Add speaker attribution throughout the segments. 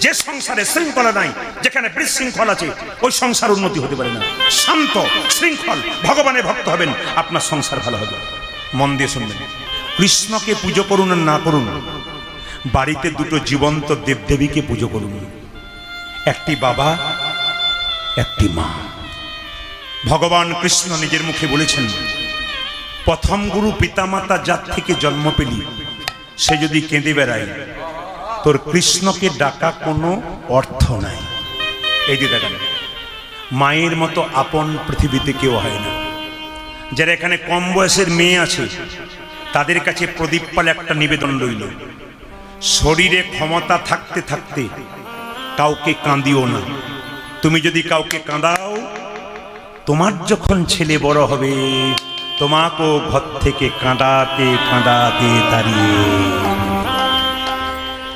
Speaker 1: যে সংসারে শৃঙ্খলা নাই, যেখানে বিশৃঙ্খল আছে, ওই সংসার উন্নতি হতে পারে না। শান্ত শৃঙ্খল ভগবানের ভক্ত হবেন, আপনার সংসার ভালো হবে। মন দিয়ে শুনবেন, কৃষ্ণকে পুজো করুন আর না করুন, বাড়িতে দুটো জীবন্ত দেবদেবীকে পুজো করুন, একটি বাবা একটি মা। ভগবান কৃষ্ণ নিজের মুখে বলেছেন, প্রথম গুরু পিতামাতা যার থেকে জন্ম পেলি, সে যদি কেঁদে বেড়ায়, তোর কৃষ্ণকে ডাকা কোনো অর্থ নাই। এই যে দেখেন, মায়ের মতো আপন পৃথিবীতে কেউ হয় না। যারা এখানে কম বয়সের মেয়ে আছে, তাদের কাছে প্রদীপ পালে একটা নিবেদন রইল, শরীরে ক্ষমতা থাকতে থাকতে কাউকে কাঁদিও না। তুমি যদি কাউকে কাঁদাও, তোমার যখন ছেলে বড় হবে, তোমাকেও ঘর থেকে কাঁদাতে কাঁদাতে দাঁড়িয়ে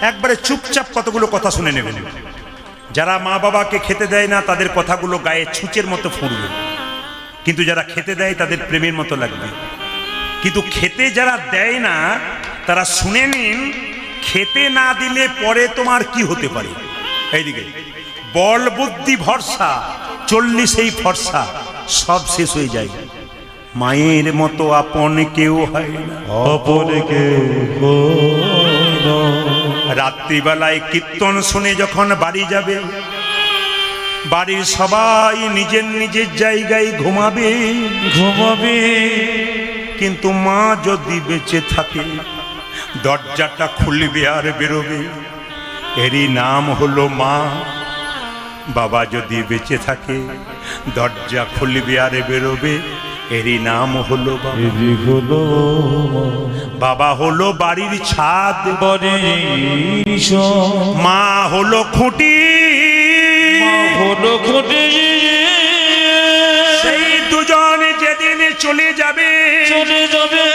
Speaker 1: একবারে চুপচাপ কতগুলো কথা শুনে নেবেন। যারা মা বাবাকে খেতে দেয় না, তাদের কথাগুলো গায়ে ছুঁচের মতো ফুঁড়বে, কিন্তু যারা খেতে দেয় তাদের প্রেমের মতো লাগবে। কিন্তু খেতে যারা দেয় না, তারা শুনে নিন, খেতে না দিলে পরে তোমার কি হতে পারে। এইদিকে বল বুদ্ধি ভরসা, 40 ফর্সা, সব শেষ হয়ে যায়। মায়ের মতো আপন কেউ হয় না,
Speaker 2: আপন কেউ না।
Speaker 1: রাত্রিবেলায় কীর্তন শুনে যখন বাড়ি যাবে, বাড়ির সবাই নিজের নিজের জায়গায় ঘুমাবে
Speaker 2: ঘুমাবে,
Speaker 1: কিন্তু মা যদি বেঁচে থাকে, দরজাটা খুলবে আর বেরোবে, এরই নাম হলো মা। বাবা যদি বেঁচে থাকে, দরজা খুলবে আর বেরোবে, এরই নাম হলো বাবা।
Speaker 2: এরি হলো
Speaker 1: বাবা হলো বাড়ির ছাদ,
Speaker 2: বাড়ির
Speaker 1: মা হলো খুঁটি,
Speaker 2: মা হলো খুঁটি।
Speaker 1: সেই দুজন যেদিন চলে যাবে,
Speaker 2: চলে যাবে,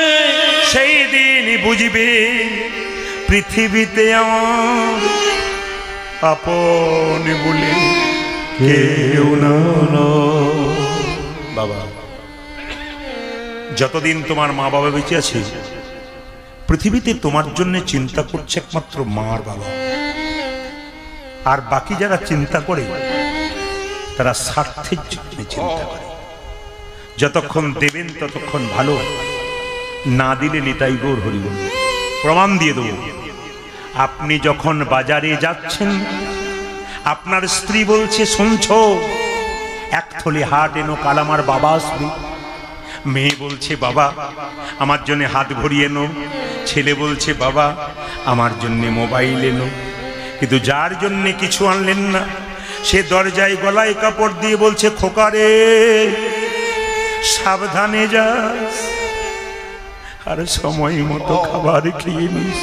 Speaker 1: সেই দিন বুঝবে পৃথিবীতে আমার আপন বলে কেউ না। বাবা, যতদিন তোমার মা বাবা বেঁচে আছে, পৃথিবীতে তোমার জন্য চিন্তা করছে একমাত্র মা আর বাবা। আর বাকি যারা চিন্তা করে, তারা স্বার্থের জন্য চিন্তা করে। যতক্ষণ দেবেন ততক্ষণ ভালো, না দিলে নিতাই গৌর হরি বল। প্রমাণ দিয়ে দেব, আপনি যখন বাজারে যাচ্ছেন, আপনার স্ত্রী বলছে, শুনছো, এক থলি হাট এনো, কাল আমার বাবা আসবে। মেয়ে বলছে, বাবা আমার জন্য হাত ভরিয়ে এনো। ছেলে বলছে, বাবা আমার জন্য মোবাইল এনো। কিন্তু যার জন্য কিছু আনলেন না, সে দরজায় গলায় কাপড় দিয়ে বলছে, খোকারে সাবধানে যাস, আর সময় মতো খাবার খেয়ে নিস।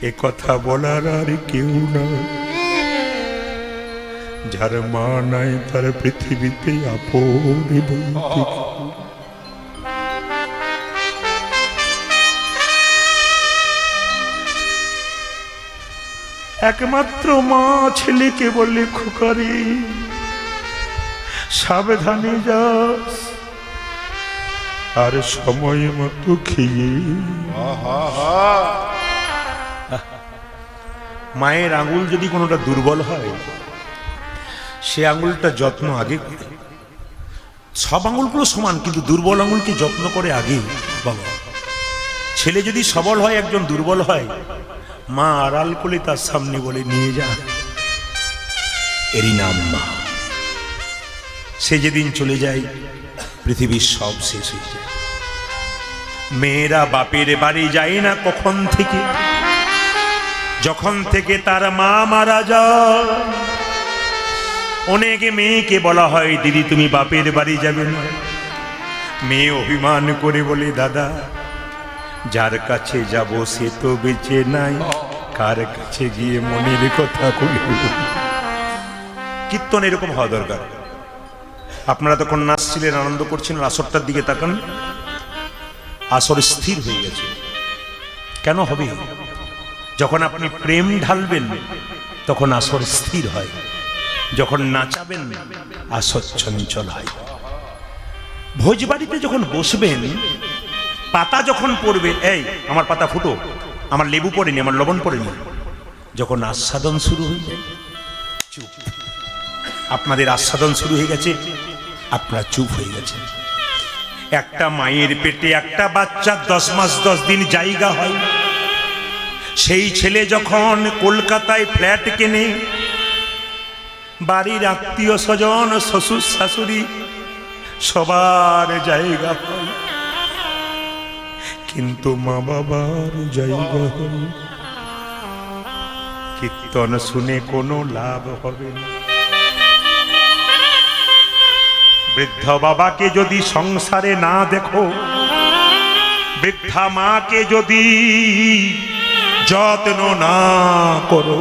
Speaker 1: এ কথা বলার আর কেউ না, যার মা নাই তার পৃথিবীতে আপন বলতে। একমাত্র মা ছেলেকে বলে, খোকারে সাবধানে যাস, আর সময় মতো খেয়ে। মায়ের আঙুল যদি কোনোটা দুর্বল হয়, সে আঙুলটা যত্ন আগে করে। সব আঙুলগুলো সমান, কিন্তু দুর্বল আঙুলকে যত্ন করে আগে বাবা। ছেলে যদি সবল হয়, একজন দুর্বল হয়, মা আড়াল করে তার সামনে বলে, নিয়ে যা, এরই নাম মা। সে যেদিন চলে যায়, পৃথিবীর সব শেষ হয়ে যায়। মেয়েরা বাপের বাড়ি যায় না কখন থেকে, যখন থেকে তার মা মারা যায়। অনেকে মেয়েকে বলা হয়, দিদি তুমি বাপের বাড়ি যাবে না। মেয়ে অভিমান করে বলে, দাদা যার কাছে যাব সে তো বেঁচে নাই, কার কাছে গিয়ে মনের কথা বলব। কীর্তন এরকম হওয়া দরকার। আপনারা তখন নাচছিলেন, আনন্দ করছিলেন, আসরটার দিকে তাকান, আসর স্থির হয়ে গেছে। কেন হবে? যখন আপনি প্রেম ঢালবেন, তখন আসর স্থির হয়। যখন নাচাবেন, আসর চঞ্চল হয়। ভোজবাড়িতে যখন বসবেন, পাতা যখন পড়বে, এই আমার পাতা ফুটো, আমার লেবু পড়েনি, আমার লবণ পড়েনি, যখন আস্বাদন শুরু হয়ে যায় চুপ। আপনাদের আস্বাদন শুরু হয়ে গেছে, আপনারা চুপ হয়ে গেছেন। একটা মায়ের পেটে একটা বাচ্চা 10 মাস 10 দিন জায়গা হয়। সেই ছেলে যখন কলকাতায় ফ্ল্যাট কেনে, বাড়ির আত্মীয় স্বজন শ্বশুর শাশুড়ি সবার জায়গা হয়, কিন্তু মা বাবার জায়গা হয়। কীর্তন শুনে কোনো লাভ হবে না। বৃদ্ধ বাবাকে যদি সংসারে না দেখো, বৃদ্ধা মাকে যদি যত্ন না করো,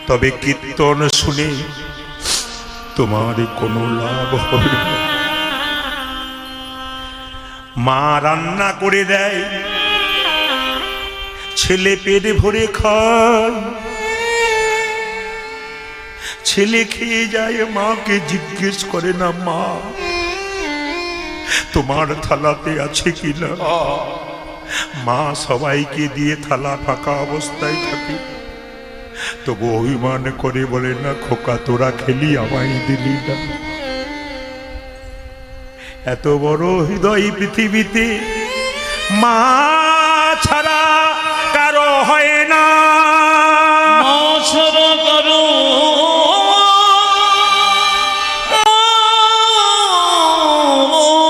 Speaker 1: তবে কীর্তন শুনে তোমার কোনো লাভ হবে না। মা রান্না করে দেয়, ছেলে পেট ভরে খায়, ছেলে খেয়ে যায়, মাকে জিজ্ঞেস করে না মা তোমার থালাতে আছে কিনা। মা সবাইকে দিয়ে থালা ফাঁকা অবস্থায় থাকে, তবু অভিমান করে বলে না খোকা তোরা খেলি আমায় দিলি না। এত বড় হৃদয় পৃথিবীতে মা ছাড়া কারো হয় না,
Speaker 2: মা ছাড়া কারো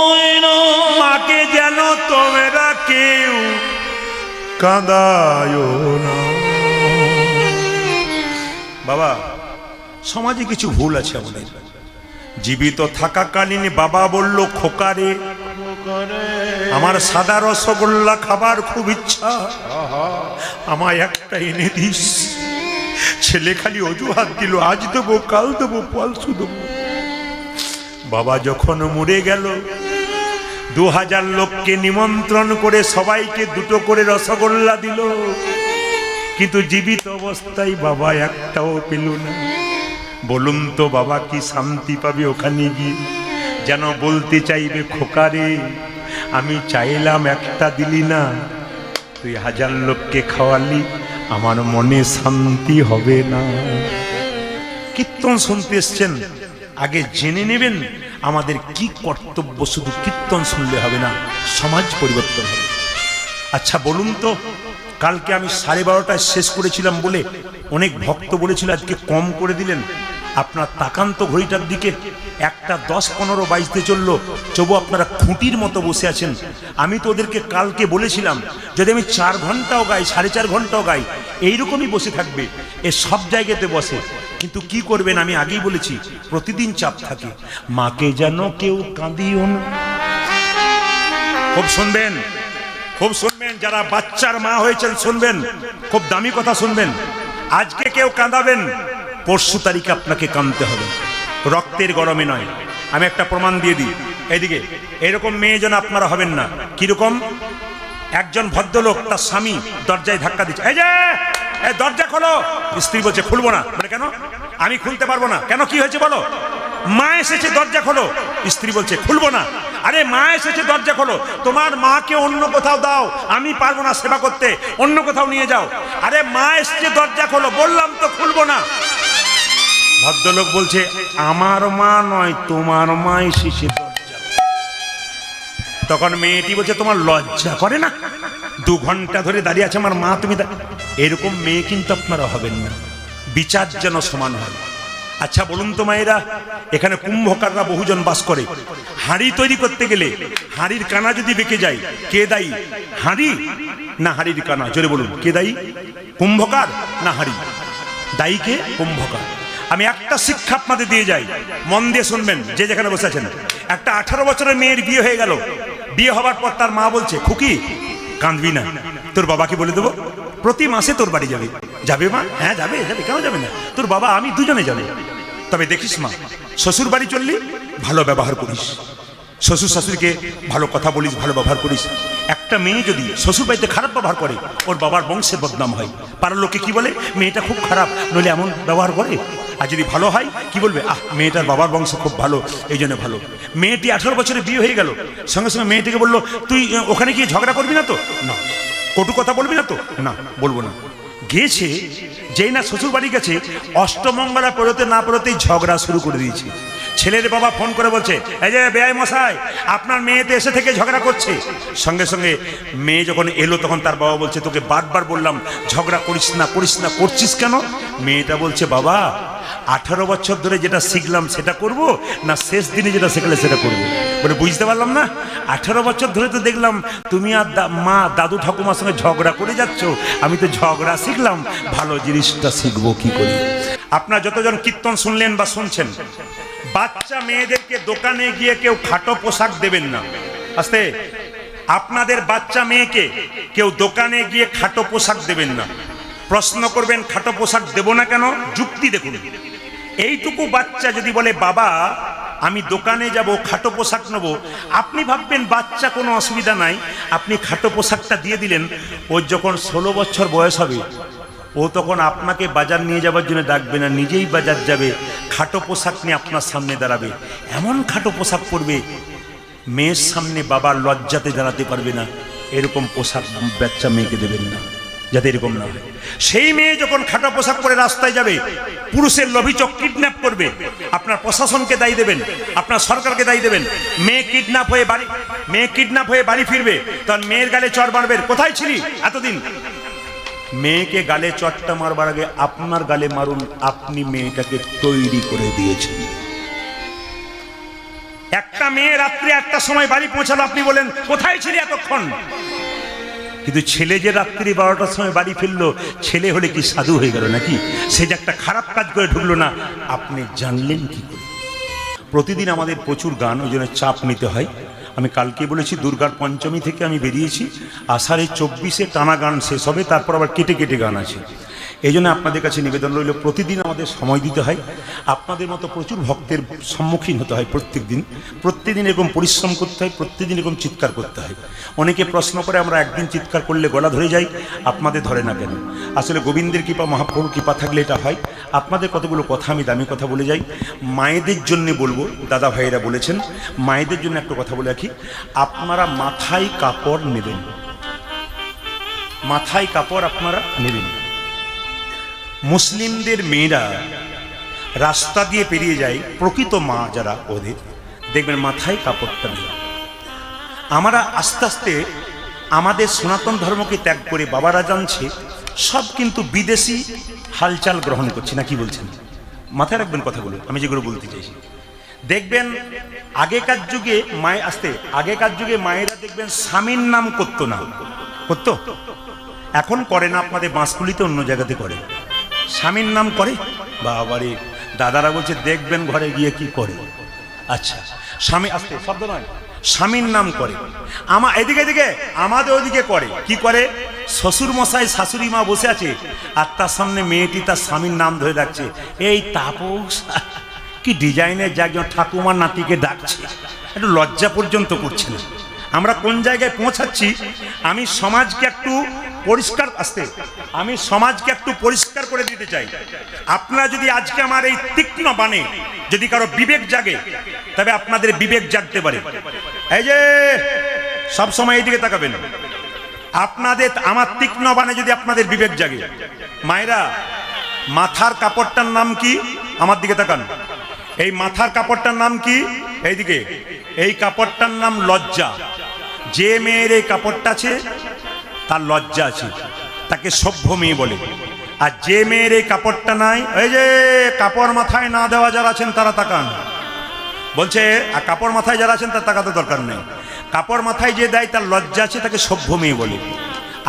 Speaker 2: হয় না।
Speaker 1: মাকে যেন তোমরা কেউ কাঁদায় না। বাবা, সমাজে কিছু ভুল আছে আমাদের। জীবিত থাকাকালীন বাবা বলল খোকারে আমার সাদা রসগোল্লা খাবার খুব ইচ্ছা, আমায় একটা এনে দিস। ছেলে খালি অজুহাত দিল, আজ দেবো কাল দেবো পরশু দেবো। বাবা যখন মরে গেল 2000 লোককে নিমন্ত্রণ করে সবাইকে 2টো করে রসগোল্লা দিল, কিন্তু জীবিত অবস্থায় বাবা একটাও পেল না। বলুন তো বাবা কি শান্তি পাবে ওখানে গিয়ে? যেন বলতে চাইবে খোকারে আমি চাইলাম একটা দিলি না, তুই 1000 লোককে খাওয়ালি, আমার মনে শান্তি হবে না। কীর্তন শুনতে এসছেন, আগে জেনে নেবেন আমাদের কি কর্তব্য। শুধু কীর্তন শুনলে হবে না, সমাজ পরিবর্তন হবে। আচ্ছা বলুন তো, কালকে আমি 12:30টায় শেষ করেছিলাম বলে অনেক ভক্ত বলেছিল আজকে কম করে দিলেন। আপনার তাকান্ত ঘড়িটার দিকে 1টা 10-15 বাজতে চললো, তবু আপনারা খুঁটির মতো বসে আছেন। আমি তো ওদেরকে কালকে বলেছিলাম যদি আমি 4 ঘন্টাও গাই 4.5 ঘন্টাও গাই এইরকমই বসে থাকবে, এ সব জায়গাতে বসে। কিন্তু কি করবেন, আমি আগেই বলেছি প্রতিদিন চাপ থাকে। মাকে যেন কেউ কাঁদিও না। খুব শুনবেন, খুব শুনবেন, যারা বাচ্চার মা হয়েছেন শুনবেন, খুব দামি কথা শুনবেন। আজকে কেউ কাঁদাবেন, পরশু তারিখে আপনাকে কাঁদতে হবে, রক্তের গরমে নয়। আমি একটা প্রমাণ দিয়ে দিই, এইদিকে এরকম মেয়ে যেন আপনারা হবেন না। কিরকম? একজন ভদ্রলোক তার স্বামী দরজায় ধাক্কা দিচ্ছে, এই যে এই দরজা খোলো। স্ত্রী বলছে খুলবো না। বলে কেন? আমি খুলতে পারবো না। কেন, কি হয়েছে বলো? মা এসেছে দরজা খোলো। স্ত্রী বলছে খুলবো না। আরে মা এসেছে দরজা খোলো। তোমার মাকে অন্য কোথাও দাও, আমি পারবো না সেবা করতে, অন্য কোথাও নিয়ে যাও। আরে মা এসেছে দরজা খোলো, বললাম তো খুলবো না। ভদ্রলোক বলছে আমার মা নয়, তোমার মা এসেছে দরজা। তখন মেয়েটি বলছে তোমার লজ্জা করে না? 2 ঘন্টা ধরে দাঁড়িয়ে আছে আমার মা, তুমি এরকম মেয়ে কিন্তু আপনারা হবেন না। বিচার যেন সমান হয়। আচ্ছা বলুন তো মায়েরা, এখানে কুম্ভকাররা বহুজন বাস করে। হাঁড়ি তৈরি করতে গেলে হাঁড়ির কানা যদি বেঁকে যায়, কে দায়ী? হাঁড়ি না হাঁড়ির কানা? জোরে বলুন, কে দায়ী? কুম্ভকার না হাঁড়ি? দায়ী কে? কুম্ভকার। আমি একটা শিক্ষা আপনাদের দিয়ে যাই, মন দিয়ে শুনবেন যে যেখানে বসে আছেন। একটা 18 বছরের মেয়ের বিয়ে হয়ে গেল। বিয়ে হবার পর তার মা বলছে খুকি কাঁদবি না, তোর বাবাকে বলে দেবো প্রতি মাসে তোর বাড়ি যাবে। যাবে মা? হ্যাঁ যাবে, যাবে, কেন যাবে না? তোর বাবা আমি দুজনে যাবে। তবে দেখিস মা, শ্বশুর বাড়ি চললি ভালো ব্যবহার করিস, শ্বশুর শাশুড়িকে ভালো কথা বলিস, ভালো ব্যবহার করিস। একটা মেয়ে যদি শ্বশুর বাড়িতে খারাপ ব্যবহার করে ওর বাবার বংশের বদনাম হয়। পাড়ার লোকে কি বলে, মেয়েটা খুব খারাপ, নইলে এমন ব্যবহার করে। আর যদি ভালো হয় কি বলবে, আহ মেয়েটার বাবার বংশ খুব ভালো, এই জন্য ভালো। মেয়েটি 18 বছরে বিয়ে হয়ে গেল, সঙ্গে সঙ্গে মেয়েটিকে বললো তুই ওখানে গিয়ে ঝগড়া করবি না তো? না। কটু কথা বলবি না তো? না, বলবো না। গিয়েছে, যেই না শ্বশুর বাড়ি গেছে, অষ্টমঙ্গলা পড়তে না পড়তেই ঝগড়া শুরু করে দিয়েছে। ছেলের বাবা ফোন করে বলছে, এই যে বেয়াই মশাই, আপনার মেয়েতে এসে থেকে ঝগড়া করছে। সঙ্গে সঙ্গে মেয়ে যখন এলো তখন তার বাবা বলছে, তোকে বারবার বললাম ঝগড়া করিস না করিস না, করছিস কেন? মেয়েটা বলছে, বাবা 18 বছর ধরে যেটা শিখলাম সেটা করব, না শেষ দিনে যেটা শিখলে সেটা করব? বলে বুঝতে পারলাম না। 18 বছর ধরে তো দেখলাম তুমি আর মা দাদু ঠাকুমার সঙ্গে ঝগড়া করে যাচ্ছ, আমি তো ঝগড়া শিখলাম, ভালো জিনিসটা শিখবো কি করে? আপনার যতজন কীর্তন শুনলেন বা শুনছেন, বাচ্চা মেয়েদেরকে দোকানে গিয়ে কেউ খাটো পোশাক দেবেন না। আস্তে, আপনাদের বাচ্চা মেয়েকে কেউ দোকানে গিয়ে খাটো পোশাক দেবেন না। প্রশ্ন করবেন, খাটো পোশাক দেব না কেন? যুক্তি দেখুন। এইটুকু বাচ্চা যদি বলে, বাবা আমি দোকানে যাব, খাটো পোশাক নেব, আপনি ভাববেন বাচ্চা কোনো অসুবিধা নাই, আপনি খাটো পোশাকটা দিয়ে দিলেন। ওর যখন 16 বছর বয়স হবে, ও তখন আপনাকে বাজার নিয়ে যাওয়ার জন্য ডাকবে না, নিজেই বাজার যাবে, খাটো পোশাক নিয়ে আপনার সামনে দাঁড়াবে। এমন খাটো পোশাক পরবে, মেয়ের সামনে বাবার লজ্জাতে দাঁড়াতে পারবে না। এরকম পোশাক বাচ্চা মেয়েকে দেবেন না, যাতে এরকম না হয়। সেই মেয়ে যখন খাটো পোশাক পরে রাস্তায় যাবে, পুরুষের লোভী চোখ কিডন্যাপ করবে, আপনার প্রশাসনকে দায়ী দেবেন, আপনার সরকারকে দায়ী দেবেন। মেয়ে কিডন্যাপ হয়ে বাড়ি ফিরবে, তখন মেয়ের গালে চড় মারবেন, কোথায় ছিলি এতদিন? মেয়েকে গালে চটটা মারবার আগে আপনার গালে মারুন, আপনি মেয়েটাকে তৈরি করে দিয়েছেন। একটা মেয়ে রাত্রি 1টার সময় বাড়ি পৌঁছালো, আপনি বলেন কোথায় ছিলি এতক্ষণ? কিন্তু ছেলে যে রাত্রি 12টার সময় বাড়ি ফিরলো, ছেলে হলে কি সাধু হয়ে গেল নাকি? সে যে একটা খারাপ কাজ করে ঢুকলো না, আপনি জানলেন কি করে? প্রতিদিন আমাদের প্রচুর গান, ওই জন্য চাপ নিতে হয়। আমি কালকে বলেছি দুর্গার পঞ্চমী থেকে আমি বেরিয়েছি, আষাঢ়ে 24-এ টানা গান শেষ হবে, তারপর আবার কেটে কেটে গান আছে। এই জন্য আপনাদের কাছে নিবেদন রইল, প্রতিদিন আমাদের সময় দিতে হয়। আপনাদের মতো প্রচুর ভক্তের সম্মুখীন হতে হয় প্রত্যেকদিন এরকম পরিশ্রম করতে হয়, প্রত্যেকদিন এরকম চিৎকার করতে হয়। অনেকে প্রশ্ন করে আমরা একদিন চিৎকার করলে গলা ধরে যাই, আপনাদের ধরে না কেন? আসলে গোবিন্দের কৃপা, মহাপ্রভুর কৃপা থাকলে এটা হয়। আপনাদের কতগুলো কথা আমি দামি কথা বলে যাই। মায়েদের জন্য বলবো, দাদা ভাইয়েরা বলেছেন, মায়েদের জন্য একটা কথা বলে রাখি, আপনারা মাথায় কাপড় নেবেন, মাথায় কাপড় আপনারা নেবেন। মুসলিমদের মেয়েরা রাস্তা দিয়ে পেরিয়ে যায়, প্রকৃত মা যারা ওদের, দেখবেন মাথায় কাপড়টা নেই। আমরা আস্তে আস্তে আমাদের সনাতন ধর্মকে ত্যাগ করে, বাবারা জানছে সব কিন্তু বিদেশি হালচাল গ্রহণ করছে না, কি বলছেন? মাথায় রাখবেন কথাগুলো আমি যেগুলো বলতে চাইছি। দেখবেন আগেকার যুগে আগেকার যুগে মায়েরা দেখবেন স্বামীর নাম করতো না, করতো? এখন করে না, আপনাদের বাঁশকুলিতে অন্য জায়গাতে করে। স্বামীর নাম করে, বাবারে দাদারা বলছে দেখবেন ঘরে গিয়ে কি করে। আচ্ছা, স্বামী, আস্তে শব্দ নয়, স্বামীর নাম করে। এদিকে আমাদের ওদিকে করে, কি করে? শ্বশুর মশাই শাশুড়ি মা বসে আছে, আর তার সামনে মেয়েটি তার স্বামীর নাম ধরে রাখছে, এই তাপস, কি ডিজাইনের জায়গা, ঠাকুমার নাতিকে ডাকছে, একটু লজ্জা পর্যন্ত করছে না। আমরা কোন জায়গায় পৌঁছাচ্ছি? আমি সমাজকে একটু পরিষ্কার করে দিতে চাই। আপনারা যদি আজকে আমার এই তীক্ষ্ণ বাণে যদি কারো বিবেক জাগে, তবে আপনাদের বিবেক জাগতে পারে। এই যে সব সময় এইদিকে তাকাবেন, আমার তীক্ষ্ণ বাণে যদি আপনাদের বিবেক জাগে। মায়েরা, মাথার কাপড়টার নাম কি? আমার দিকে তাকান। এই মাথার কাপড়টার নাম কি? এইদিকে। এই কাপড়টার নাম লজ্জা। যে মেয়ের এই কাপড়টা আছে তার লজ্জা আছে, তাকে সভ্য মেয়ে বলে। আর যে মেয়ের এই কাপড়টা নাই, এই যে কাপড় মাথায় না দেওয়া যারা আছেন তারা তাকান, বলছে আর কাপড় মাথায় যারা আছেন তার তাকাতে দরকার নেই। কাপড় মাথায় যে দেয় তার লজ্জা আছে, তাকে সভ্য মেয়ে বলে।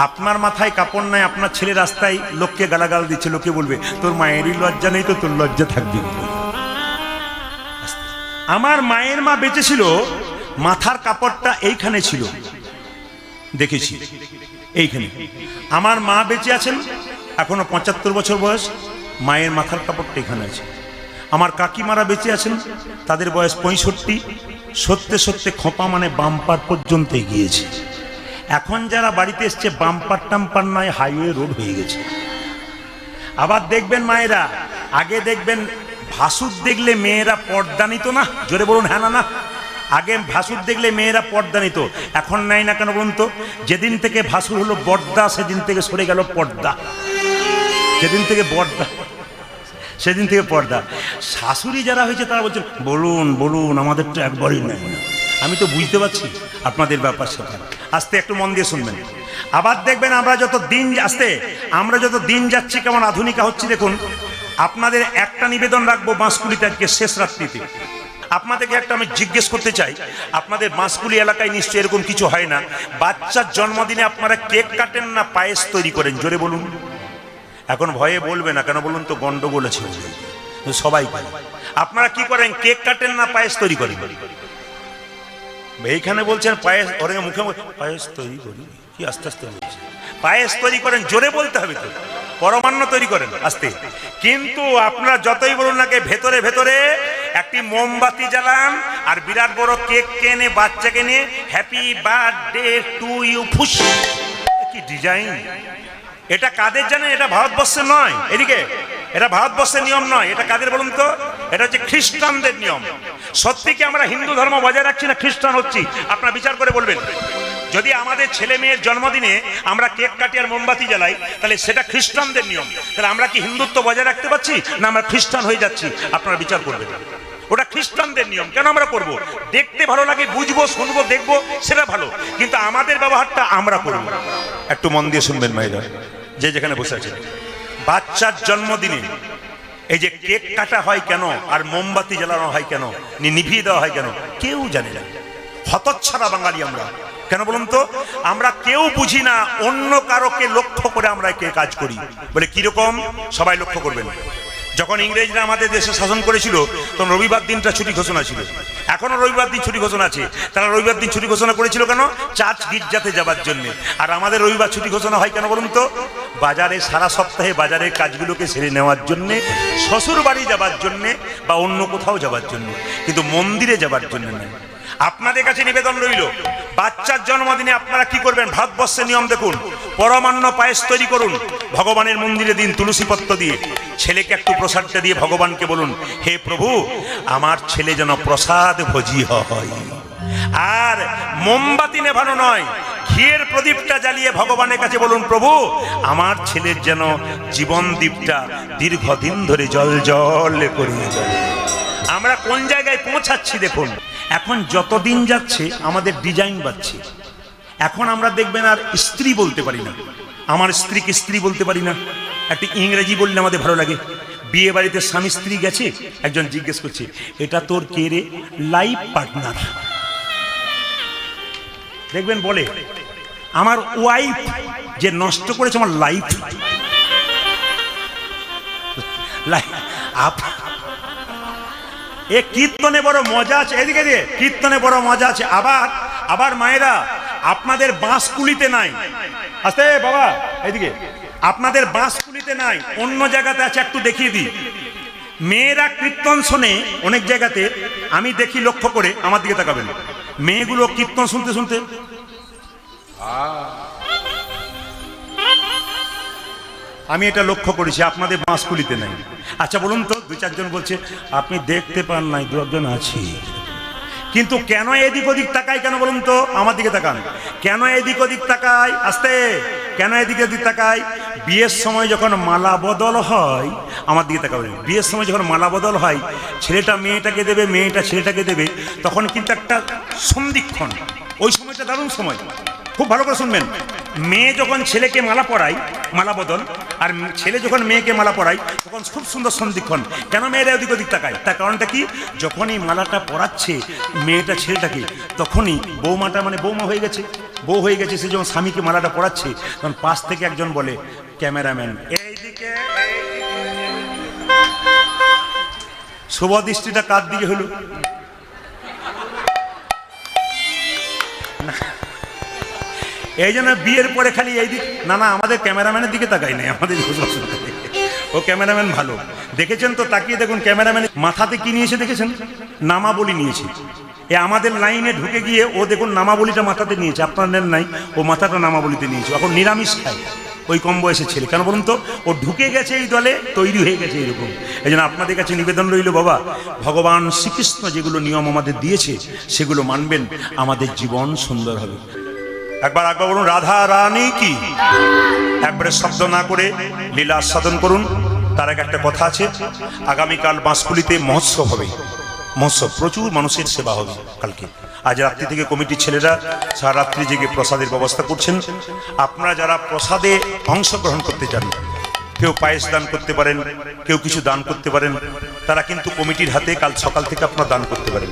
Speaker 1: আপনার মাথায় কাপড় নাই, আপনার ছেলে রাস্তায় লোককে গালাগাল দিচ্ছে, লোকে বলবে তোর মায়েরই লজ্জা নেই, তো তোর লজ্জা থাকবে। আমার মায়ের মা বেঁচে ছিল, মাথার কাপড়টা এইখানে ছিল, দেখেছি এইখানে। আমার মা বেঁচে আছেন, এখনো 75 বছর বয়স, মায়ের মাথার কাপড়টা এখানে আছে। আমার কাকিমারা বেঁচে আছেন, তাদের বয়স 65, সত্যি সত্যি খোঁপা মানে বাম্পার পর্যন্ত গিয়েছে। এখন যারা বাড়িতে এসছে বাম্পার টাম্পার নয়, হাইওয়ে রোড হয়ে গেছে। আবার দেখবেন মায়েরা, আগে দেখবেন ভাসুর দেখলে মেয়েরা পর্দা নিত না, জোরে বলুন হ্যাঁ না? আগে ভাসুর দেখলে মেয়েরা পর্দা নিত, এখন নাই না কেন বলুন তো? যেদিন থেকে ভাসুর হলো বর্দা, সেদিন থেকে সরে গেল পর্দা। সেদিন থেকে পর্দা। শাশুড়ি যারা হয়েছে তারা বলছেন বলুন বলুন, আমাদের তো একবারই নেই। আমি তো বুঝতে পারছি আপনাদের ব্যাপার স্যাপার। আস্তে একটু মন দিয়ে শুনবেন। আবার দেখবেন আমরা যত দিন যাচ্ছি কেমন আধুনিকা হচ্ছে। দেখুন, আপনাদের একটা নিবেদন রাখবো বাঁশকুড়িতে আজকে শেষ রাত্রিতে। আপনাদেরকে একটা আমি জিজ্ঞেস করতে চাই, আপনাদের বাঁশকুড়ি এলাকায় নিশ্চয়ই এরকম কিছু হয় না? বাচ্চার জন্মদিনে আপনারা কেক কাটেন না পায়েস তৈরি করেন? জোরে বলুন। এখন ভয়ে বলবে না, কেন বলুন তো? গন্ডগোল আছে সবাই। আপনারা কি করেন, কেক কাটেন না পায়েস তৈরি করেন? এইখানে বলছেন পায়েস, ওরে মুখে পায়েস তৈরি করি। কি আস্তে আস্তে বলছে পায়েস তৈরি করেন? জোরে বলতে হবে তো। পরমান্ন তৈরি করেন আস্তে। কিন্তু আপনারা যতই বলুন না কে, ভেতরে ভেতরে একটি মোমবাতি জ্বালান আর বিরাট বড় কেক কেনে বাচ্চাকে নিয়ে হ্যাপি বার্থডে টু ইউ ফুস। কি ডিজাইন! এটা কাদের জানেন? এটা ভারতবর্ষের নয়। এদিকে এটা ভারতবর্ষের নিয়ম নয়। এটা কাদের বলুন তো? এটা হচ্ছে খ্রিস্টানদের নিয়ম। সত্যি কি আমরা হিন্দু ধর্ম বজায় রাখছি না খ্রিস্টান হচ্ছি? আপনারা বিচার করে বলবেন। যদি আমাদের ছেলে মেয়ের জন্মদিনে আমরা কেক কাটি আর মোমবাতি জ্বালাই, তাহলে সেটা খ্রিস্টানদের নিয়ম। তাহলে আমরা কি হিন্দুত্ব বজায় রাখতে পারছি না আমরা খ্রিস্টান হয়ে যাচ্ছি? আপনারা বিচার করবেন। ওটা খ্রিস্টানদের নিয়ম, কেন আমরা করব? দেখতে ভালো লাগে, বুঝবো, শুনবো, দেখবো, সেটা ভালো। কিন্তু আমাদের ব্যবহারটা আমরা করব। একটু মন দিয়ে শুনবেন মায়েরা, যে যেখানে বসে আছেন। বাচ্চার জন্মদিনে এই যে কেক কাটা হয় কেন আর মোমবাতি জ্বালানো হয় কেন, নিভিয়ে দেওয়া হয় কেন, কেউ জানে না। হতচ্ছাড়া বাঙালি আমরা। কেন বলুন তো? আমরা কেউ বুঝি না অন্য কারোকে লক্ষ্য করে আমরা কে কাজ করি। বলে কিরকম? সবাই লক্ষ্য করবেন। যখন ইংরেজরা আমাদের দেশে শাসন করেছিল তখন রবিবার দিনটা ছুটি ঘোষণা ছিল। এখনো রবিবার দিন ছুটি ঘোষণা আছে। তারা রবিবার দিন ছুটি ঘোষণা করেছিল কেন? চার্চ গির্জাতে যাবার জন্য। আর আমাদের রবিবার ছুটি ঘোষণা হয় কেন বলুন তো? বাজারে সারা সপ্তাহে বাজারের কাজগুলোকে সেরে নেওয়ার জন্যে, শ্বশুর বাড়ি যাবার জন্যে বা অন্য কোথাও যাবার জন্য, কিন্তু মন্দিরে যাবার জন্য নয়। আপনাদের কাছে নিবেদন রইল, বাচ্চার জন্মদিনে আপনারা কি করবেন? ভারতবর্ষের নিয়ম দেখুন, পরমান্ন পায়েস তৈরি করুন, ভগবানের মন্দিরে দিন তুলসী পত্র দিয়ে। ছেলেকে একটু প্রসাদটা দিয়ে ভগবানকে বলুন, হে প্রভু, আমার ছেলে যেন প্রসাদ ভোজি হয়। আর মোমবাতি নেভানো নয়, ঘিয়ের প্রদীপটা জ্বালিয়ে ভগবানের কাছে বলুন, প্রভু, আমার ছেলের যেন জীবন দীপটা দীর্ঘদিন ধরে জল জল করিয়ে যায়। আমরা কোন জায়গায় পৌঁছাচ্ছি দেখুন। এখন যত দিন যাচ্ছে আমাদের ডিজাইন বাড়ছে। এখন আমরা দেখবেন আর স্ত্রী বলতে পারি না, আমার স্ত্রীকে স্ত্রী বলতে পারি না। একটি ইংরেজি বললে আমাদের ভালো লাগে। বিয়ে বাড়িতে স্বামী স্ত্রী গেছে, একজন জিজ্ঞেস করছে, এটা তোর কে রে? Life partner. দেখবেন বলে, আমার ওয়াইফ যে নষ্ট করেছে আমার লাইফ। এ কীর্তনে বড় মজা আছে। এদিকে দিয়ে কীর্তনে বড় মজা আছে। আবার মায়েরা, আপনাদের বাঁশকুলিতে নাই। আস্তে বাবা, এদিকে আপনাদের বাঁশকুলিতে নাই, অন্য জায়গাতে আছে। একটু দেখিয়ে দিই। মেয়েরা কীর্তন শোনে অনেক জায়গাতে, আমি দেখি লক্ষ্য করে, আমার দিকে তাকাবেন। মেয়েগুলো কীর্তন শুনতে শুনতে আমি এটা লক্ষ্য করেছি, আপনাদের বাঁশকুলিতে নাই। আচ্ছা বলুন তো, দুই চারজন বলছে আপনি দেখতে পান নাই, দু একজন আছি। কিন্তু কেন এদিক ওদিক তাকাই? কেন বলুন তো? আমার দিকে তাকান। কেন এদিক ওদিক তাকাই? আস্তে, কেন এদিক ওদিক তাকাই? বিয়ের সময় যখন মালা বদল হয়, আমার দিকে তাকাবেন। বিয়ের সময় যখন মালা বদল হয়, ছেলেটা মেয়েটাকে দেবে, মেয়েটা ছেলেটাকে দেবে, তখন কিন্তু একটা সন্ধিক্ষণ। ওই সময়টা দারুণ সময়, খুব ভালো করে শুনবেন। মেয়ে যখন ছেলেকে মালা পরায়, মালা বদল, আর ছেলে যখন মেয়েকে মালা পরায়, তখন খুব সুন্দর সন্ধিক্ষণ। কেন মেয়েরা ওদিক ওদিক তাকায়? তার কারণটা কি? যখনই মালাটা পরাচ্ছে মেয়েটা ছেলেটাকে, তখনই বৌমাটা, মানে বৌমা হয়ে গেছে, বউ হয়ে গেছে, সে যখন স্বামীকে মালাটা পরাচ্ছে, তখন পাশ থেকে একজন বলে, ক্যামেরাম্যান এইদিকে, শুভ দৃষ্টিটা কার দিকে হলো? এই জন্য বিয়ের পরে খালি এই দিক না, আমাদের ক্যামেরাম্যানের দিকে তাকাই নাই, আমাদের ও ক্যামেরাম্যান ভালো। দেখেছেন তো? তাকিয়ে দেখুন ক্যামেরাম্যান মাথাতে কি নিয়েছে দেখেছেন? নামাবলী নিয়েছে। এ আমাদের লাইনে ঢুকে গিয়ে ও দেখুন নামাবলীটা মাথাতে নিয়েছে, আপনাদের নাই, ও মাথাটা নামাবলীতে নিয়েছে। এখন নিরামিষ খায় ওই কম বয়সের ছেলে। কেন বলুন তো? ও ঢুকে গেছে এই দলে, তৈরি হয়ে গেছে এরকম। এই জন্য আপনাদের কাছে নিবেদন রইল, বাবা, ভগবান শ্রীকৃষ্ণ যেগুলো নিয়ম আমাদের দিয়েছে সেগুলো মানবেন, আমাদের জীবন সুন্দর হবে। একবার বলুন রাধা রানী কি। একবারে শব্দ না করে লীলা আস্বাদন করুন। তার আগে একটা কথা আছে, আগামীকাল বাঁশকুলিতে মহোৎসব হবে। মহোৎসব, প্রচুর মানুষের সেবা হবে কালকে। আজ রাত্রি থেকে কমিটির ছেলেরা সারা রাত্রি জেগে প্রসাদের ব্যবস্থা করছেন। আপনারা যারা প্রসাদে অংশগ্রহণ করতে চান, কেউ পায়েস দান করতে পারেন, কেউ কিছু দান করতে পারেন, তারা কিন্তু কমিটির হাতে কাল সকাল থেকে আপনারা দান করতে পারেন।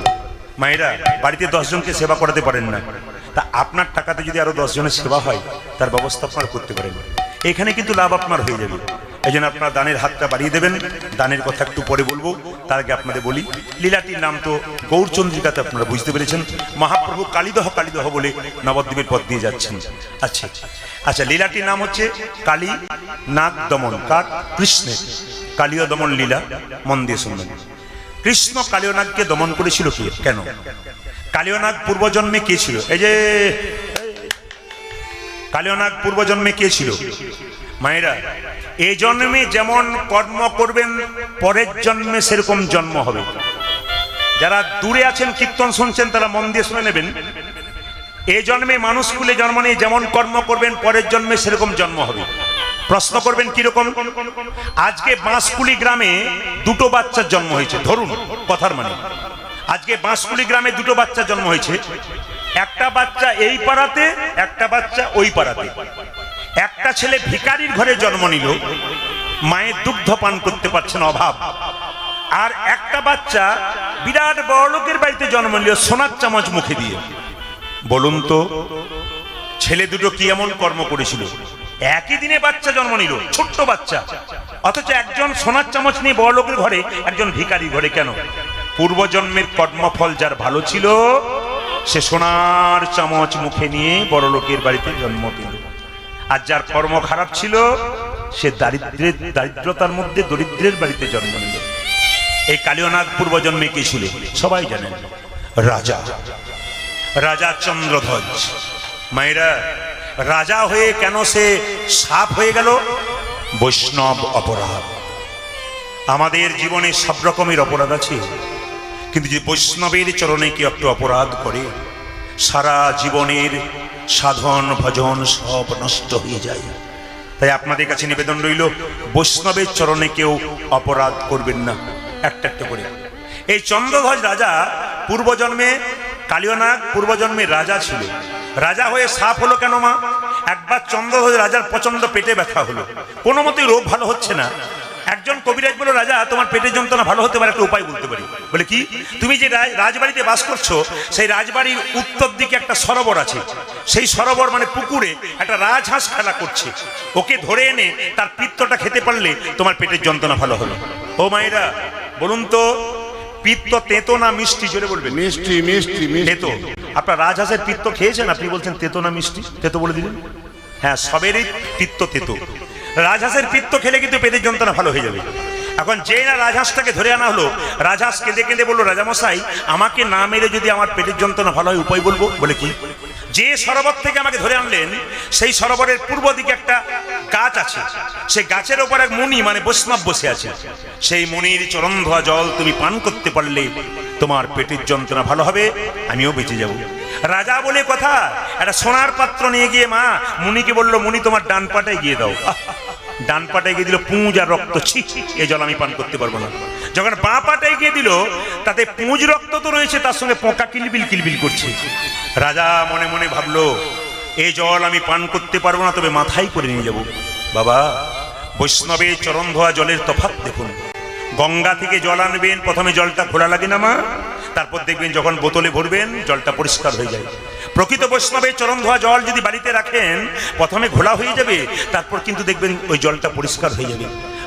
Speaker 1: মায়েরা বাড়িতে 10 জনকে সেবা করাতে পারেন না, তা আপনার টাকাতে যদি আরো 10 জনের সেবা হয় তার ব্যবস্থা আপনারা করতে পারেন। এখানে কিন্তু লাভ আপনার হয়ে যাবে। এই জন্য আপনারা দানের হাতটা বাড়িয়ে দেবেন। দানের কথা একটু পরে বলবো, তার আগে আপনাদের বলি লীলাটির নাম তো গৌরচন্দ্রিকাতে আপনারা বুঝতে পেরেছেন। মহাপ্রভু কালীদহ কালীদহ বলে নবদ্বীপের পথ দিয়ে যাচ্ছেন। আচ্ছা লীলাটির নাম হচ্ছে কালী নাগ দমন। কার? কৃষ্ণের। কালীয় দমন লীলা, মন দিয়ে শুনবেন। কৃষ্ণ কালীয়নাগকে দমন করেছিল কি, কেন? কালীয়নাগ পূর্বজন্মে কে ছিল? এই যে কালীয়নাগ পূর্বজন্মে কে ছিল? মায়েরা, এই জন্মে যেমন কর্ম করবেন পরের জন্মে সেরকম জন্ম হবে। যারা দূরে আছেন কীর্তন শুনছেন তারা মন দিয়ে শুনে নেবেন। এই জন্মে মানুষ কুলে জন্ম নিয়ে যেমন কর্ম করবেন পরের জন্মে সেরকম জন্ম হবে। প্রশ্ন করবেন কিরকম? আজকে বাঁশকুলি গ্রামে 2টো বাচ্চার জন্ম হয়েছে, ধরুন কথার মানে আজকে বাঁশকুলি গ্রামে 2টো বাচ্চার জন্ম হয়েছে। একটা বাচ্চা এই পাড়াতে, একটা বাচ্চা ওই পাড়াতে। একটা ছেলে ভিখারির ঘরে জন্ম নিল, মায়ের দুগ্ধ পান করতে পারছেন অভাব। আর একটা বাচ্চা বিরাট বড় লোকের বাড়িতে জন্ম নিল সোনার চামচ মুখে দিয়ে। বলুন তো ছেলে দুটো কি এমন কর্ম করেছিল? একই দিনে বাচ্চা জন্ম নিল, ছোট্ট বাচ্চা, অথচ একজন সোনার চামচ নিয়ে বড় লোকের ঘরে, একজন ভিখারির ঘরে। কেন? পূর্বজন্মের কর্মফল যার ভালো ছিল সে সোনার চামচ মুখে নিয়ে বড় লোকের বাড়িতে জন্ম পেল, আর যার কর্ম খারাপ ছিল সে দারিদ্রতার মধ্যে দরিদ্রের বাড়িতে জন্ম নিল। এই কালীয়নাগ পূর্বজন্মে কে ছিল সবাই জানেন, রাজা। রাজা চন্দ্রধ্বজ। মায়েরা, রাজা হয়ে কেন সে সাপ হয়ে গেল? বৈষ্ণব অপরাধ। আমাদের জীবনে সব রকমের অপরাধ আছে, কিন্তু যে বৈষ্ণবের চরণে কেউ একটু অপরাধ করে সারা জীবনের সাধন ভজন সব নষ্ট হয়ে যায়। তাই আপনাদের কাছে নিবেদন রইল, বৈষ্ণবের চরণে কেউ অপরাধ করবেন না, একটা একটা করে। এই চন্দ্রধ্বজ রাজা পূর্বজন্মে, কালীয়নাগ পূর্বজন্মে রাজা ছিল। রাজা হয়ে সাপ হলো কেন মা? একবার চন্দ্রধ্বজ রাজার প্রচন্ড পেটে ব্যথা হলো, কোনো মতেই রোগ ভালো হচ্ছে না। একজন কবিরাজ বলল, রাজা তোমার পেটের যন্ত্রণা ভালো হতে পারে, একটা উপায় বলতে পারি। বলে কি? তুমি যে রাজবাড়িতে বাস করছো সেই রাজবাড়ির উত্তর দিকে একটা সরোবর আছে, সেই সরোবর মানে পুকুরে একটা রাজহাঁস খেলা করছে, ওকে ধরে এনে তার পিত্তটা খেতে পারলে তোমার পেটের যন্ত্রণা ভালো হলো। ও মায়েরা বলুন তো, পিত্ত তেতো না মিষ্টি? জোরে বলবেন।
Speaker 3: মিষ্টি মিষ্টি
Speaker 1: তেতো। আপনার রাজহাঁসের পিত্ত খেয়েছেন? আপনি বলছেন তেতো না মিষ্টি? তেতো বলে দিলেন। হ্যাঁ, সবেরই পিত্ত তেতো। রাজহাঁসের পিত্ত খেলে কিন্তু পেটের যন্ত্রণা ভালো হয়ে যাবে। এখন যে না রাজহাঁসটাকে ধরে আনা হলো, রাজহাঁস কেঁদে কেঁদে বললো, রাজামশাই আমাকে না মেরে যদি আমার পেটের যন্ত্রণা ভালো হয় উপায় বলবো। বলে কি? যে সরোবর থেকে আমাকে ধরে আনলেন সেই সরোবরের পূর্ব দিকে একটা গাছ আছে, সেই গাছের ওপর এক মুনি মানে বৈষ্ণব বসে আছে। সেই মুনির চরণ ধোয়া জল তুমি পান করতে পারলে তোমার পেটের যন্ত্রণা ভালো হবে, আমিও বেঁচে যাব। রাজা বলে কথা, একটা সোনার পাত্র নিয়ে গিয়ে মা মুনিকে বললো, মুনি তোমার ডান পাটায় গিয়ে দাও। ডান পাটায় গিয়ে দিল পুঁজ আর রক্ত, ছি এই জল আমি পান করতে পারবো না। যখন বাঁ পাটায় গিয়ে দিল, তাতে পুঁজ রক্ত তো রয়েছে, তার সঙ্গে পোকা কিলবিল কিলবিল করছে। রাজা মনে মনে ভাবলো, এই জল আমি পান করতে পারবো না, তবে মাথায় করে নিয়ে যাব। বাবা, বৈষ্ণবের চরণ ধোয়া জলের তফাৎ দেখুন। গঙ্গা থেকে জল আনবেন, প্রথমে জলটা ঘোলা লাগে না মা? তারপর দেখবেন যখন বোতলে ভরবেন জলটা পরিষ্কার হয়ে যায়। প্রকৃত বৈষ্ণবের চরণ ধোয়া জল যদি বাড়িতে রাখেন প্রথমে ঘোলা হয়ে যাবে, তারপর কিন্তু দেখবেন ওই জলটা পরিষ্কার হয়ে যাবে।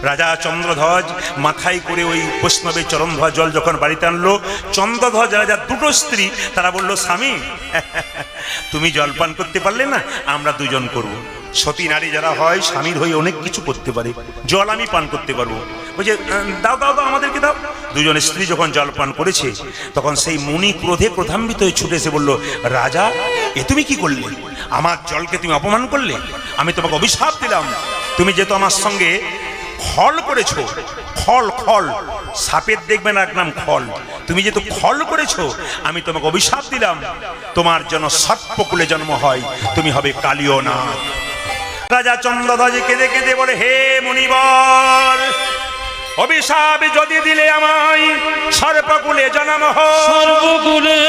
Speaker 1: রাজা চন্দ্রধ্বজ মাথায় করে ওই বৈষ্ণবের চরণ ধোয়া জল যখন বাড়িতে আনলো, চন্দ্রধ্বজ রাজার 2টো স্ত্রী তারা বলল, স্বামী তুমি জল পান করতে পারলে না, আমরা দুজন করব। সতী নারী যারা হয় স্বামীর হয়ে অনেক কিছু করতে পারে, জল আমি পান করতে পারবো। বলছে দাও দাও দাও, আমাদেরকে দাও। দুজন স্ত্রী যখন জল পান করেছে তখন সেই মুনি ক্রোধে ক্রোধান্বিত হয়ে ছুটে এসে বলল, রাজা এ তুমি কি করলে? আমার জলকে তুমি অপমান করলে, আমি তোমাকে অভিশাপ দিলাম। তুমি যেহেতু আমার সঙ্গে খল করেছো, খল খল, সাপের দেখবেন এক নাম খল, তুমি যেহেতু খল করেছো আমি তোমাকে অভিশাপ দিলাম, তোমার যেন সর্পকুলে জন্ম হয়, তুমি হবে কালীয় না। রাজা চন্দ্রধ্বজ কেঁদে কেঁদে বলে, হে মুনিবর, অভিশাপ যদি দিলে আমায় সর্পকুলে জন্ম হয়,
Speaker 2: সর্বকুলে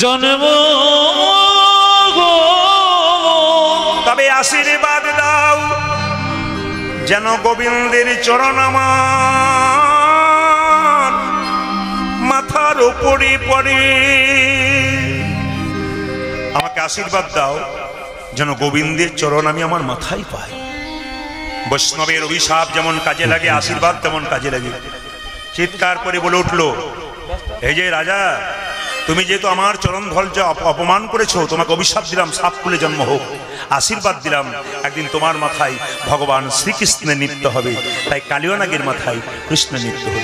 Speaker 2: জন্ম গো।
Speaker 1: তবে আশীর্বাদ দাও যেন গোবিন্দের চরণ আমার মাথার উপরে পড়ে। আমাকে আশীর্বাদ দাও যেন গোবিন্দের চরণ আমি আমার মাথায় পাই। বৈষ্ণবের অভিশাপ যেমন কাজে লাগে, আশীর্বাদ তেমন কাজে লাগে। চিৎকার করে বলে উঠলো, এই যে রাজা, তুমি যেহেতু আমার চরণ ধৈর্য অপমান করেছো, তোমাকে অভিশাপ দিলাম সাপকুলে জন্ম হোক, আশীর্বাদ দিলাম একদিন তোমার মাথায় ভগবান শ্রীকৃষ্ণের নৃত্য হবে, তাই কালীয় নাগের মাথায় কৃষ্ণের নৃত্য হবে।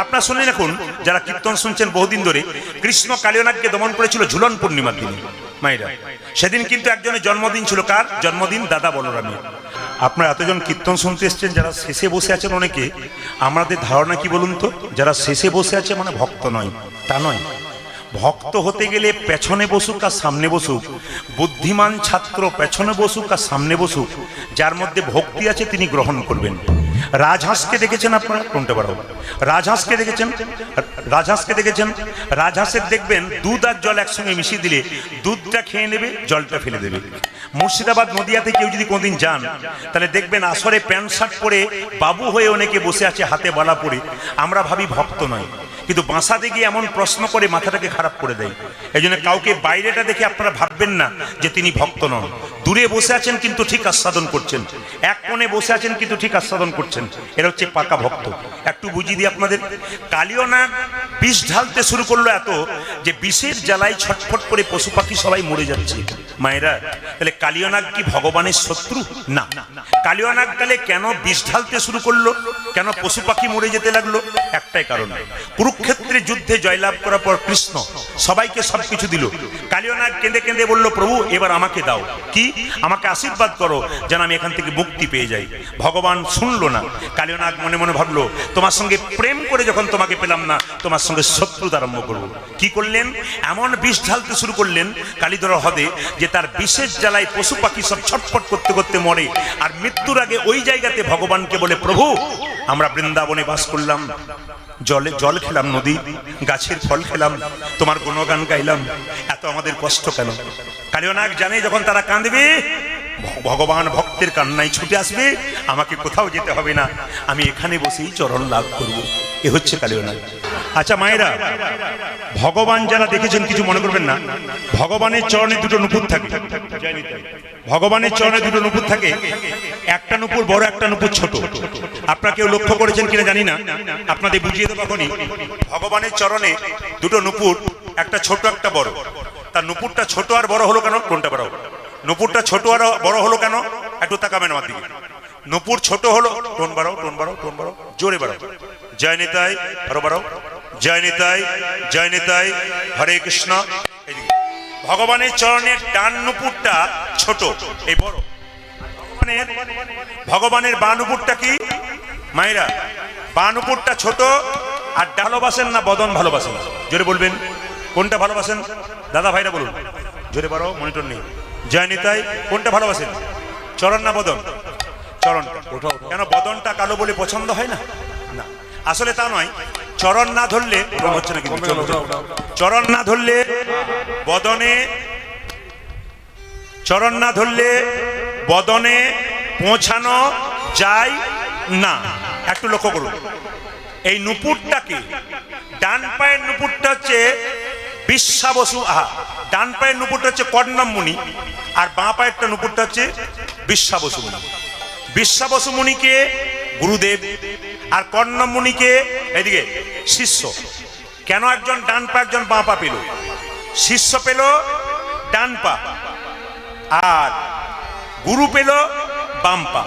Speaker 1: আপনারা শুনলেন, এখন যারা কীর্তন শুনছেন বহুদিন ধরে, কৃষ্ণ কালীয় নাগকে দমন করেছিল ঝুলন পূর্ণিমার দিনে। মায়েরা, সেদিন কিন্তু একজনের জন্মদিন ছিল। কার জন্মদিন? দাদা বলরামের। আপনারা এতজন কীর্তন শুনতে এসছেন, যারা শেষে বসে আছেন অনেকে, আমাদের ধারণা কি বলুন তো, যারা শেষে বসে আছে মানে ভক্ত নয়, তা নয়। ভক্ত হতে গেলে পেছনে বসুক আর সামনে বসুক, বুদ্ধিমান ছাত্র পেছনে বসুক আর সামনে বসুক, যার মধ্যে ভক্তি আছে তিনি গ্রহণ করবেন। রাজহাঁসকে দেখেছেন আপনারা? কোনটা বাড়াও? রাজহাঁসকে দেখেছেন? রাজহাঁসকে দেখেছেন? রাজহাঁসের দেখবেন দুধ আর জল একসঙ্গে মিশিয়ে দিলে দুধটা খেয়ে নেবে, জলটা ফেলে দেবে। মুর্শিদাবাদ নদিয়াতে কেউ যদি কোনদিন যান, তাহলে দেখবেন আসরে প্যান্ট শার্ট পরে বাবু হয়ে অনেকে বসে আছে, হাতে বালা পরে। আমরা ভাবি ভক্ত নয়, কিন্তু বাসাতে গিয়ে এমন প্রশ্ন করে মাথাটাকে খারাপ করে দেয়। এই জন্য কাউকে বাইরেটা দেখে আপনারা ভাববেন না যে তিনি ভক্ত নন। দূরে বসে আছেন কিন্তু ঠিক আস্বাদন করছেন, এক কোণে বসে আছেন কিন্তু ঠিক আস্বাদন করছেন, এরা হচ্ছে পাকা ভক্ত। একটু বুঝিয়ে দিই আপনাদের। কালীয় নাগ বিষ ঢালতে শুরু করলো এত যে বিষের জ্বালায় ছটফট করে পশু পাখি সবাই মরে যাচ্ছে। মায়েরা, তাহলে কালীয় নাগ কি ভগবানের শত্রু? না। কালীয় নাগ তাহলে কেন বিষ ঢালতে শুরু করলো, কেন পশু পাখি মরে যেতে লাগলো? একটাই কারণ, কুরুক্ষেত্রের যুদ্ধে জয়লাভ করার পর কৃষ্ণ সবাইকে সবকিছু দিল। কালীয় নাগ কেঁদে কেঁদে বলল, প্রভু এবার আমাকে দাও, কি আমাকে আশীর্বাদ করো যেন আমি এখান থেকে মুক্তি পেয়ে যাই। ভগবান শুনলো না। কালীয় নাগ মনে মনে ভাবলো, তোমার সঙ্গে প্রেম করে যখন তোমাকে পেলাম না, তোমার সঙ্গে শত্রুতা আরম্ভ করবো। কি করলেন? এমন বিষ ঢালতে শুরু করলেন কালীধর হ্রদে যে তার বিষের জ্বালায় পশু পাখি সব ছটফট করতে করতে মরে। আর মৃত্যুর আগে ওই জায়গাতে ভগবানকে বলে, প্রভু আমরা বৃন্দাবনে বাস করলাম, জলে জল খেলাম, নদী গাছের ফল খেলাম, তোমার গুণগান গাইলাম, এত আমাদের কষ্ট কেন? কালীয় নাগ জানে যখন তারা কাঁদবে, ভগবান ভক্তের কান্নায় ছুটে আসবে, আমাকে কোথাও যেতে হবে না, আমি এখানে বসেই চরণ লাভ করব। এ হচ্ছে কালীয় নাগ। আচ্ছা মায়েরা, ভগবান যারা দেখেছেন কিছু মনে করবেন না, ভগবানের চরণে দুটো নুপুর থাকে। ভগবানের চরণে দুটো নুপুর থাকে, একটা নুপুর বড়, একটা নুপুর ছোট। আপনারা কেউ লক্ষ্য করেছেন কিনা জানি না, আপনাদের বুঝিয়ে দেবো এখনই। ভগবানের চরণে দুটো নুপুর, একটা ছোট একটা বড়। তার নুপুরটা ছোট আর বড় হলো কেন? কোনটা বড়? নুপুরটা ছোট আর বড় হলো কেন? একটু তাকাবেন আমার দিকে। নুপুর ছোট হলো, টোন বাড়াও, টোন বাড়াও, টোন বাড়াও, জোরে বাড়াও। জয় নিতাই, আরো বাড়াও। জয় নিতাই, জয় নিতাই, হরে কৃষ্ণ। ভগবানের চরণের ডান নুপুরটা ছোট, এই বড়। ভগবানের বাঁ নুপুরটা কি মায়েরা? বাঁ নুপুরটা ছোট। আর ভালোবাসেন না বদন ভালোবাসেন? জোরে বলবেন, কোনটা ভালোবাসেন? দাদা ভাইরা বলুন, জোরে বাড়াও, মনিটর নেই। জয় নিতাই, কোনটা ভালোবাসেন? চরণ না বদন? চরণটা। কেন বদনটা কালো বলে পছন্দ হয় না? না, আসলে তা নয়। চরণ না ধরলে হচ্ছে না, কিন্তু চরণ না ধরলে বদনে, চরণ না ধরলে বদনে পৌঁছানো যায় না। একটু লক্ষ্য করুন, এই নুপুরটাকে, ডান পায়ের নুপুরটা হচ্ছে বিশ্বাবসু, ডান পায়ের নুপুরটা হচ্ছে কর্ণম মুনি, আর বাঁ পায়েরটা নুপুরটা হচ্ছে বিশ্বাবসু মুনি। বিশ্বাবসু মুনিকে গুরুদেব, আর কর্ণম মুনিকে এদিকে শিষ্য। কেন একজন ডান পা একজন বাঁ পা পেল? শিষ্য পেল ডান পা, আর গুরু পেল বাম পা।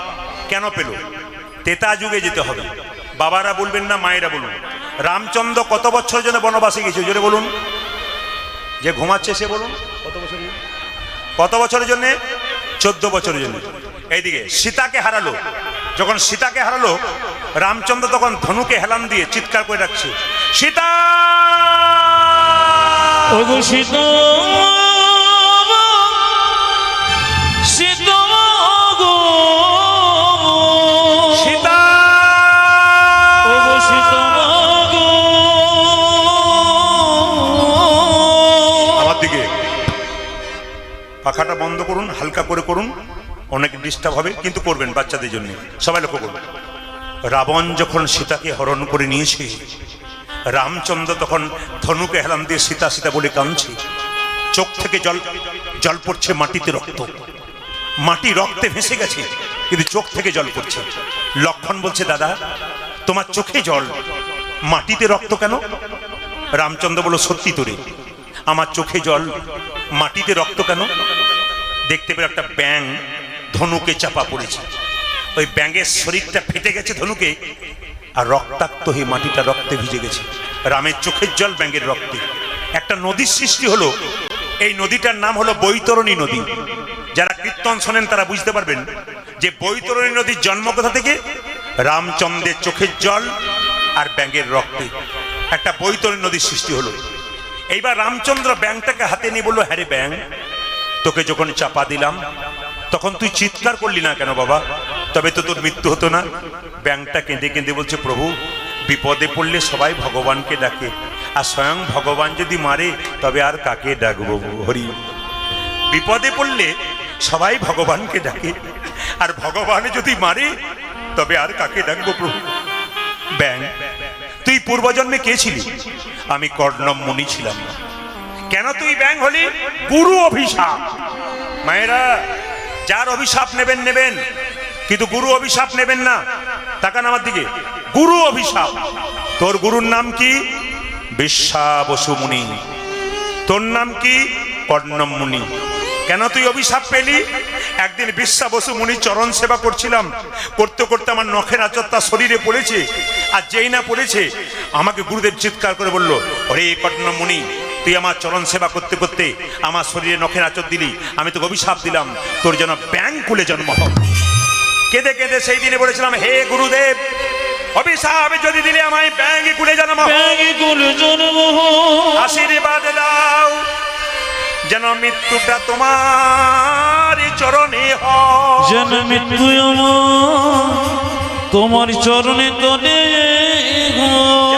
Speaker 1: কেন পেল? তেতা যুগে যেতে হবে। বাবারা বলবেন না, মায়েরা বলুন। রামচন্দ্র কত বছর জন্য বনবাসে গেছে? জোরে বলুন। যে ঘুমাচ্ছে সে বলুন, কত বছর? কত বছরের জন্য? 14 বছরের জন্য। এইদিকে সীতাকে হারালো। যখন সীতাকে হারালো, রামচন্দ্র তখন ধনুকে হেলান দিয়ে চিৎকার করে ডাকছে, সীতা
Speaker 2: ওগো সীতা, সীতা গো,
Speaker 1: সীতা
Speaker 2: ওগো সীতা গো।
Speaker 1: আমার দিকে পাখাটা বন্ধ করুন, হালকা করে করুন, অনেক ডিস্টার্ব হবে, কিন্তু করবেন বাচ্চাদের জন্য, সবাই লক্ষ্য করুন। রাবণ যখন সীতাকে হরণ করে নিয়েছে, রামচন্দ্র তখন ধনুকে হেলান দিয়ে সীতা সীতা বলে কাঁদছে। চোখ থেকে জল জল পড়ছে, মাটিতে রক্ত, মাটি রক্তে ভেসে গেছে, কিন্তু চোখ থেকে জল পড়ছে। লক্ষণ বলছে, দাদা তোমার চোখে জল, মাটিতে রক্ত কেন? রামচন্দ্র বলল, সত্যি তোরে, আমার চোখে জল, মাটিতে রক্ত কেন? দেখতে পেয়ে একটা ব্যাঙ ধনুকে চাপা পড়েছে, ওই ব্যাঙের শরীরটা ফেটে গেছে ধনুকে, আর রক্তাক্ত হয়ে মাটিটা রক্তে ভিজে গেছে। রামের চোখের জল ব্যাঙের রক্তে। একটা নদীর সৃষ্টি হলো, এই নদীটার নাম হলো বৈতরণী নদী। যারা কীর্তন শোনেন তারা বুঝতে পারবেন যে বৈতরণী নদীর জন্ম কোথা থেকে? রামচন্দ্রের চোখের জল আর ব্যাঙের রক্তে একটা বৈতরণী নদীর সৃষ্টি হলো। এইবার রামচন্দ্র ব্যাঙটাকে হাতে নিয়ে বললো, হ্যাঁ রে ব্যাঙ, তোকে যখন চাপা দিলাম তখন তুই চিৎকার করলি না কেন বাবা? তবে তো তোর মৃত্যু হতো না। ব্যাঙটা কেঁদে কেঁদে বলছে, প্রভু বিপদে পড়লে সবাই ভগবানকে ডাকে, আর স্বয়ং ভগবান যদি মারে তবে আর কাকে ডাকবো হরি? বিপদে পড়লে সবাই ভগবানকে ডাকে, আর ভগবান যদি মারে তবে আর কাকে ডাকবো প্রভু? ব্যাঙ, তুই পূর্বজন্মে কে ছিলি? আমি কর্ণম মুনি ছিলাম। কেন তুই ব্যাঙ হলি? গুরু অভিশাপ। মায়েরা, যার অভিশাপ নেবেন নেবেন, কিন্তু গুরু অভিশাপ নেবেন না। তাকান আমার দিকে, গুরু অভিশাপ। তোর গুরুর নাম কি? বিশ্বাবসু মুনি। তোর নাম কি? কর্ণম মুনি। কেন তুই অভিশাপ পেলি? একদিন বিশ্বাবসু মুনি চরণ সেবা করছিলাম, করতে করতে আমার নখের আঁচড় তার শরীরে পড়েছে, আর যেই না পড়েছে আমাকে গুরুদেব চিৎকার করে বলল, ওরে কর্ণম মুনি, তুই আমার চরণ সেবা করতে করতে আমার শরীরে নখের আঁচড় দিলি, আমি তোকে অভিশাপ দিলাম, তোর যেন ব্যাঙ কুলে জন্ম হয়। কেঁদে কেঁদে সেই দিনে বলেছিলাম, হে গুরুদেব, অভিশাপ যদি দিলে আমায় ব্যাঙ কুলে জন্ম হয়,
Speaker 2: ব্যাঙে কুলে জন্ম হয়।
Speaker 1: আশীর্বাদ দাও যেন মৃত্যুটা তোমার চরণে হয়।
Speaker 2: যেন মৃত্যু আমার তোমার চরণে তলে হয়।